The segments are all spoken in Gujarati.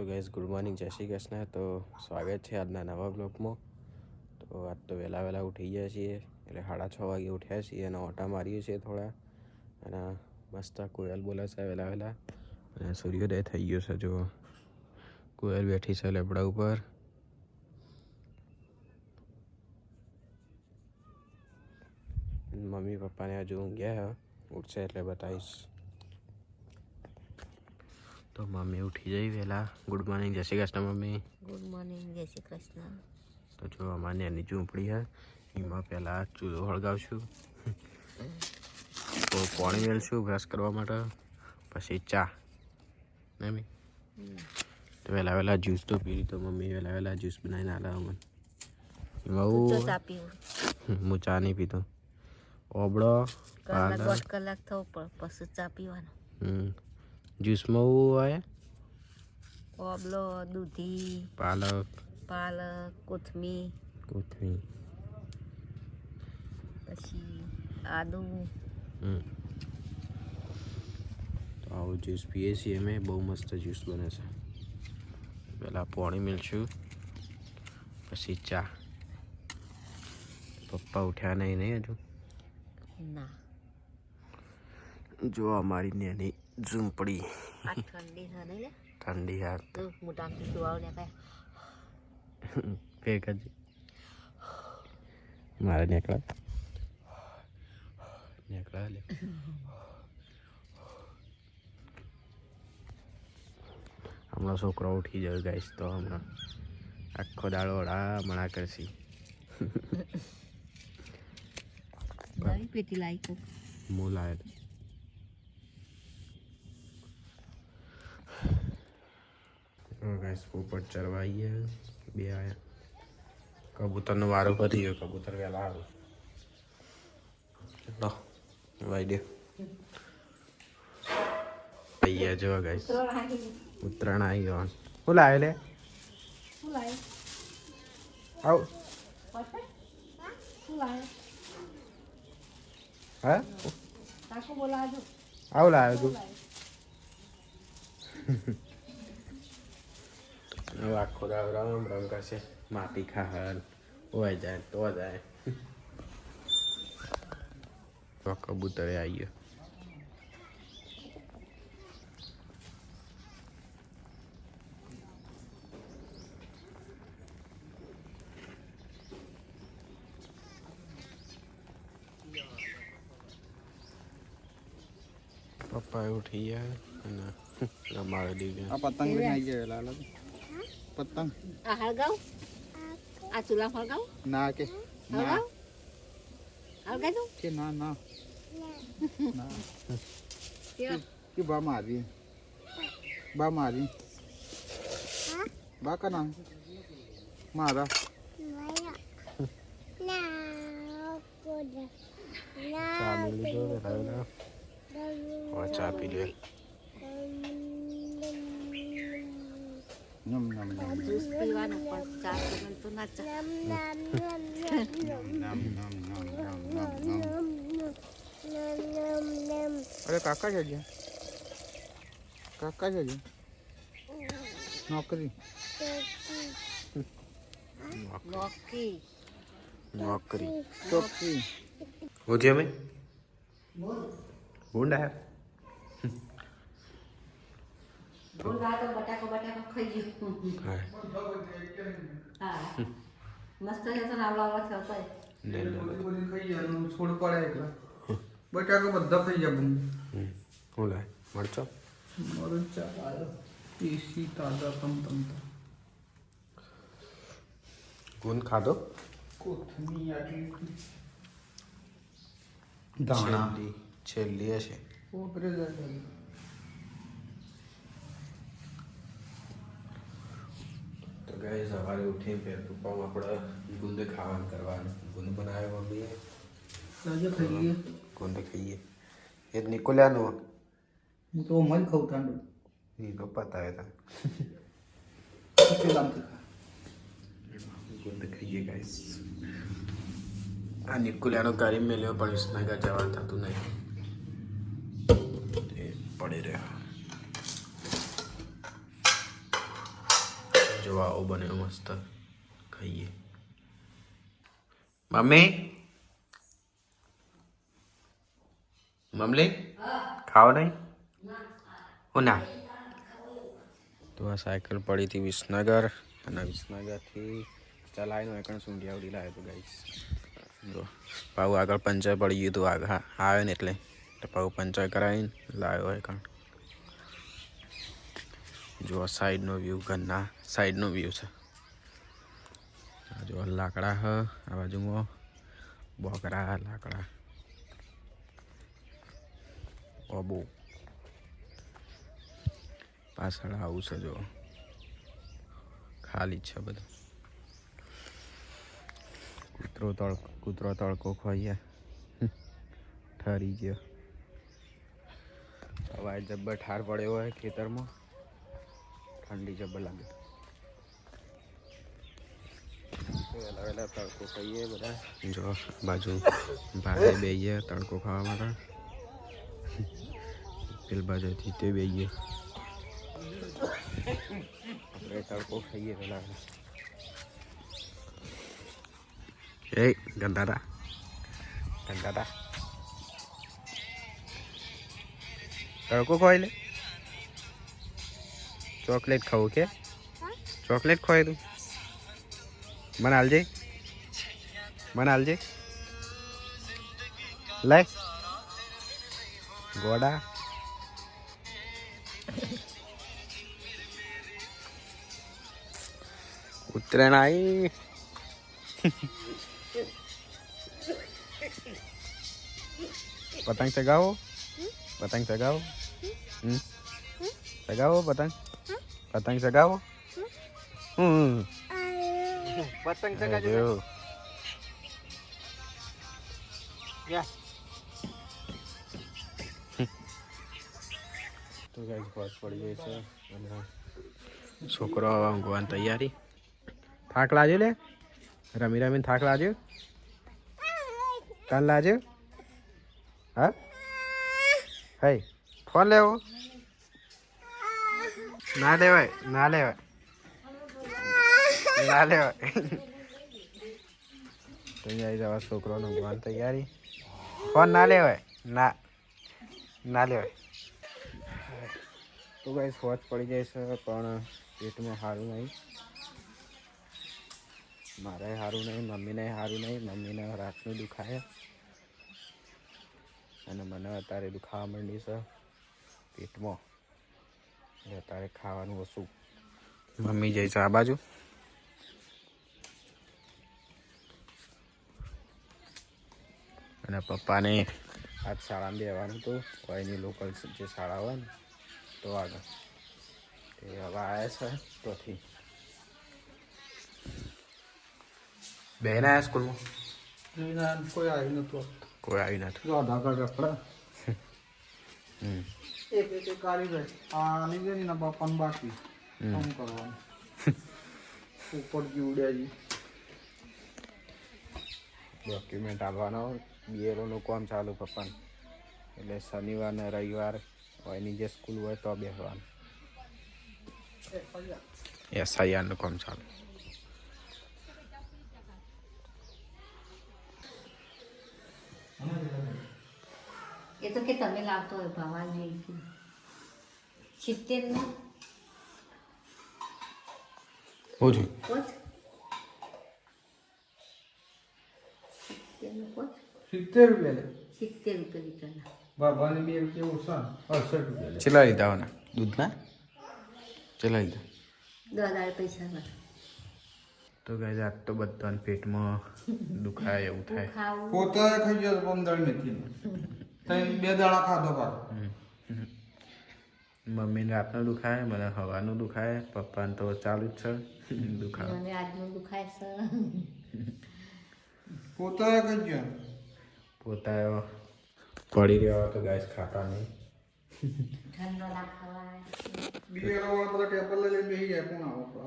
તો ગાઈસ ગુડ મોર્નિંગ, જય શ્રી કૃષ્ણ. તો સ્વાગત છે આજના નવા બ્લોગમાં. તો આજ તો વહેલા ઉઠી ગયા છીએ, એટલે 6:30 વાગે ઉઠ્યા છીએ અને ઓટા મારીએ છીએ થોડા. અને મસ્ત કોયલ બોલે છે વહેલા અને સૂર્યોદય થઈ ગયો છે. જો કોયલ બેઠી છે લેબડા ઉપર. મમ્મી પપ્પાને હજુ ઊંઘ્યા, ઉઠશે એટલે બતાવીશ. તો મમ્મી ઉઠી જઈ વહેલા. ગુડ મોર્નિંગ, જય Shri Krishna mummy. Good morning, જય શ્રી કૃષ્ણ. તો જો અમારી એની ઝૂંપડી છે, એમાં પહેલાં ચૂલો સળગાવશું, તો પાણી મેળશું બ્રશ કરવા માટે, પછી ચા મમ્મી. તો વહેલા જ્યુસ તો પી લીધો મમ્મી. વહેલા જ્યુસ બનાવીને આલા મને. હું ચા નહીં પીતો. ઓબળો કલાક થવો પણ પછી ચા પીવાનો. જ્યુસમાં શું આવે? ઓબલો, દૂધી, પાલક, કોથમીર, પછી આદુ. તો આવું જ્યુસ પીએ છીએ અમે. બહુ મસ્ત જ્યુસ બને છે. પહેલાં પાણી મેળશું, પછી ચા. પપ્પા ઉઠ્યા નહીં હજુ? ના. જો અમારી નેની ઝૂંપડી. ઠંડી છે નહીં લે? ઠંડી હાથ તો મોટામાંથી સુવાવ ને કાંઈ ફેક જ મારે નીકળા લે. હમણાં છોકરો ઉઠી જાય ગાઈસ, તો હમણાં આખો દાડો મણા કરશી. નવી પેટી લાવી કો હું લાવેલો. ગાઈસ પોપટ ચરવા આવીએ, બે આયા. કબૂતરનો વારો પતી ગયો. કબૂતર વહેલા આવ્યું. વાઈ દે પૈયા જો ગાઈસ, ઉત્તરાયણ આવી ગયો. શું લાવે લે? આવ હા આવું લાવે તું? હવે આખો દાડો રમ કરશે. માટી ખાહર હોય જાય તો જાય. તો કબૂતરે આવી ગયો. પપ્પા ઉઠી ગયા અને અમારે દીકરા આ પતંગ બનાવી ગયો લાલ પતંગ. આ હળગાવ, આ ચૂલા હળગાવ ના કે ના હળગાવ દઉં કે ના ના ના કેવા કે બા મારી બા કના મારા ચા પી લીધો. ચા પી લે. નમ નમ નમ જ્યુસ પીવાનું પણ ચા પીવાનું તો ના ચા. અરે કાકા જજે નોકરી ચોકી હોતી અમે ભૂંડ આવ્યા. બટાકો ખાઈ ગયું. હા મસ્ત છે. તો આવડા થતા છોડ પડે એકલા બટાકા બધા ખાઈ જાય. શું લાય? મરચો દેશી તાજા તમ ગુંદ ખાધો? કોથમીર આટલી છેલ્લી હશે. ઓપરે જાય. તો ગાય સવારે ઉઠીને પેલા પપ્પામાં આપણે ગુંદ ખાવાનું કરવાનું. ગુંદ બનાવ્યો મમ્મીએ. ખાઈએ ગુંદ ખાઈએ. એ જ નિકોલ્યાનો. હું તો મજ ખાઉં ઠંડુ. એ તો પતાવે તા ગુંદ ખાઈએ ગાઈસ. આ નિકોલ્યાનો ગાડી મેલ્યો પણ વિસનગર જવાનું થતું નહીં. પડી રહ્યા જો આવો બન્યો મસ્ત ખાઈએ મમ્મી મમલી ખાઓ નહીં હું ના તો આ સાયકલ પડી હતી વિસનગર અને વિસનગરથી ચલાવીને એકણ સૂંઢિયાવડી લાવ્યો હતો ગાઈસ જો પાછું આગળ પંચર પડી ગયું હતું આગળ આવ્યો ને એટલે પાછું પંચર કરાવીને લાવ્યો એકણ જો સાઈડનો વ્યૂ ઘરના સાઈડનો વ્યૂ છે જો લાકડા હ આ બાજુમાં બોકરા લાકડા ઓબો પાછળ આવું છે જો ખાલી છે બધું કૂતરો તડકો ખોઈએ ઠરી ગયો હવાએ જબ્બર ઠાર પડ્યો હોય ખેતરમાં ઠંડી જબ્બર લાગે વહેલા વહેલા તડકો ખાઈએ બધા જો બાજુ ભાડે બેહીએ તડકો ખાવા માટે પેલ બાજુથી તે બેહીએ આપણે તડકો ખાઈએ પેલા એ ગંદાડા તડકો ખવાય લે ચોકલેટ ખાવું કે ચોકલેટ ખવાય તું મને હાલજે લે ગોડા ઉત્તરાયણ આવી પતંગ ચગાવો પતંગ ચગાવો પતંગ ચગાવો પતંગ ચગાજો તો ગાઈસ ફોજ પડી ગઈ છે અને છોકરો ઊંઘવાની તૈયારી થાક લાગ્યો લે રમી રમીને થાક લાગ્યો કાન લાગ્યો હા હે ફોન લેવો ના લેવાય તો અહીંયા જવા છોકરોનો ઊંઘવાની તૈયારી ફોન ના લેવાય ના લેવાય તો ગાઈસ ફોજ પડી જાય છે પણ પેટમાં સારું નહીં મારે સારું નહીં મમ્મીને સારું નહીં મમ્મીને રાતનું દુખાય અને મને અત્યારે દુખાવા માંડી છે પેટમાં અત્યારે ખાવાનું ઓછું મમ્મી જાય છે આ બાજુ અને પપ્પાને આજ શાળામાં બેવાનું હતું કોઈની લોકલ જે શાળા હોય ને તો આગળ તે હવે આવ્યા છે તોથી બેન આવ્યા સ્કૂલમાં કોઈ આવ્યું નતું કોઈ આવી નથી જો આધાર કાર્ડ રખડા એક કાઢી જાય આની છે ને બાપાને બાકી શું કરવાનું ઉપર ઉડ્યા ડોક્યુમેન્ટ આપવાનો બીએલઓનું કામ ચાલુ પપ્પાને એટલે શનિવાર ને રવિવાર એની જે સ્કૂલ હોય તો બેસવાનું એસઆઈઆરનું કામ ચાલુ એ તો કે તમે લાવતો હોય ભાવા નહીં 70 ને ઓછું પોચ 70 પોચ 70 રૂપિયા લે 70 રૂપિયા લીટરના બાબાને 2 રૂપિયા ઓછા 68 રૂપિયા લે ચેલા લીધા હોના દૂધના ચેલા લીધા 10,000 પૈસા ના તો ગાઈસ આજ તો બધાને પેટમાં દુખાય એવું થાય ખાવું પોતા ખાઈ ગયો 15 મેથી તઈ 2 દાડા ખાધો પાછો મમ્મીને રાતનું દુખાય મને હવાનું દુખાય પપ્પાને તો ચાલુ જ છે દુખાય મને આજનું દુખાય છે પોતા ખાઈ ગયો પોતા પડી રહ્યો તો ગાઈસ ખાતા નહીં ઠંડો ના ખવાય બીજા લોકો બધા ટેબલ લઈને બેસી જાય કોણ આવો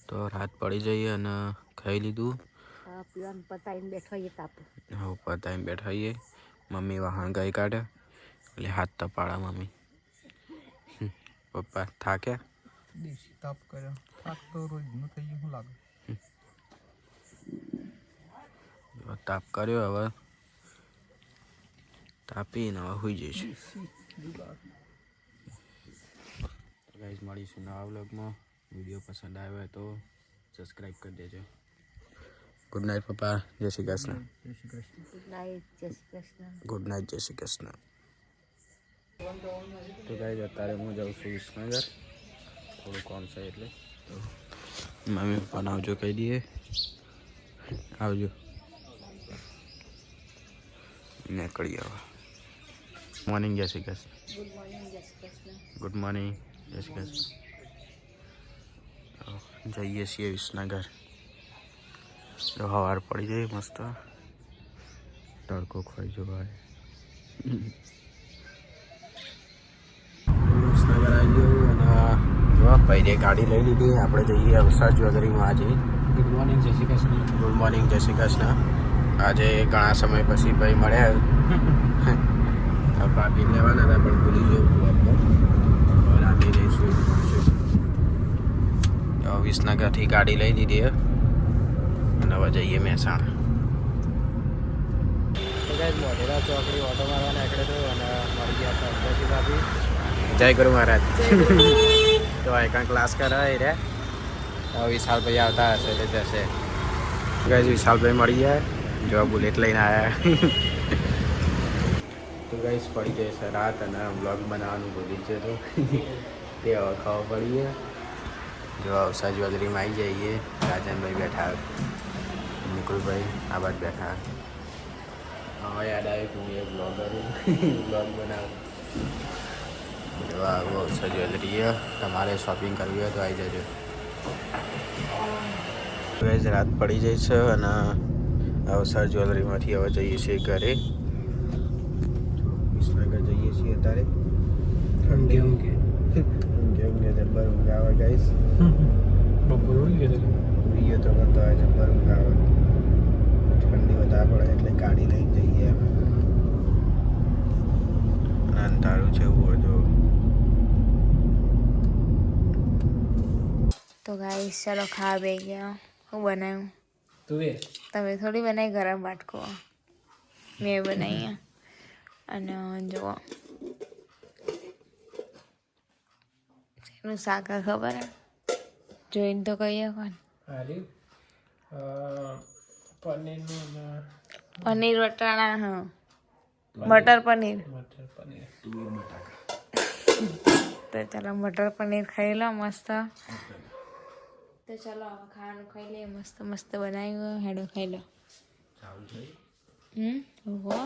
તો રાત પડી જઈએ અને ખાઈ લીધું પીવાનું પતાવીને બેઠો એ તાપો હવે પતાવીને બેઠા છીએ મમ્મી વાહણ ગાઈ કાઢે એટલે હાથ તપાડા મમ્મી પપ્પા થાક્યા? દેશી તાપ કર્યો. થાક તો રોજનું થઈ ગયું, શું લાગે? તાપ કર્યો, હવે તાપીને હવે સુઈ જઈશું. ગાઈઝ મળીશું નવા વ્લોગમાં. વિડીયો પસંદ આવ્યો હોય તો સબસ્ક્રાઈબ કરી દેજો. ગુડ નાઇટ પપ્પા. જય શ્રી કૃષ્ણ. જય શ્રી કૃષ્ણ. ગુડ નાઇટ, જય શ્રી કૃષ્ણ. Good night. જય શ્રી કૃષ્ણ. તો ગાઈઝ અત્યારે હું જાઉં છું વિસનગર, થોડું કામ છે એટલે. તો મમ્મી પપ્પાને આવજો કહી દઈએ. આવજો. નીકળી આવો. મોર્નિંગ. જય શ્રી કૃષ્ણ. ગુડ મોર્નિંગ, જય શ્રી કૃષ્ણ. Good morning. જય શ્રી કૃષ્ણ. જઈએ છીએ વિસનગર. તો સવાર પડી જાય મસ્ત, તડકો ખોઈ જોવાય. વિસનગર આવી ગયું અને જો પહેલે ગાડી લઈ લીધી. આપણે જઈએ અવસાદ જ્વેલરીમાં આજે. ગુડ મોર્નિંગ, જય શ્રી કૃષ્ણ. Good morning. જય શ્રી કૃષ્ણ. આજે ઘણા સમય પછી ભાઈ મળ્યા. ભાભી લેવાના હતા પણ ભૂલી ગયો. રાતે જઈશું. તો વિસનગરથી ગાડી લઈ લીધી અને હવે જઈએ મહેસાણા. મોઢેરા ચોકડી ઓટો મારવા નીકળે તો અને મળી ગયા સંતોષી ભાભી. જય ગુરુ મહારાજ. તો એકાં ક્લાસ કરાવી રે. તો વિશાલભાઈ આવતા હશે એટલે જશે. ગાઈઝ વિશાલભાઈ મળી ગયા. જો બુલેટ લઈને આવ્યા. તો ગાઈઝ પડી જાય છે રાત અને બ્લોગ બનાવવાનું ભૂલી છે તો તે હવે ખાવા પડીએ. જો અવસા જ્વેલરીમાં આવી જઈએ. રાજનભાઈ બેઠા, નિકુલભાઈ આ બાદ બેઠા. હવે યાદ આવ્યું કે હું એ બ્લોગર બ્લોગ બનાવું. જો આવું અવસા જ્વેલરી. તમારે શોપિંગ કરવી હોય તો આવી જજો. ગાઈઝ રાત પડી જાય છે અને અવસર જ્વેલરીમાંથી હવે જઈએ છીએ ઘરે. વિસનગર જઈએ છીએ અત્યારે. ઊંઘે જબ્બર ઊંઘ આવે ગાઈઝ. બપોર ઉડી ગયો. ઉઈ ગયો તો કરતો હોય જબ્બર ઊંઘ આવે. ઠંડી વધારે પડે એટલે ગાડી લઈને જઈએ અમે. અંધારું છે એવું હતું. તો ગાઈસ ચાલો ખાવા બે ગયા. હું બનાવ્યું? તું એ તમે થોડી બનાવી ગરમ વાટકો, મેં બનાવી. અને જુઓ એનું શાક ખબર હે? જોઈને તો કહીએ કોણ. પનીર વટાણા. હા, મટર પનીર. તો ચાલો મટર પનીર ખાઈ લો મસ્ત. તો ચાલો હવે ખાવાનું ખાઈ લઈએ. મસ્ત મસ્ત બનાવ્યું. હેડો ખાઈ લો. હો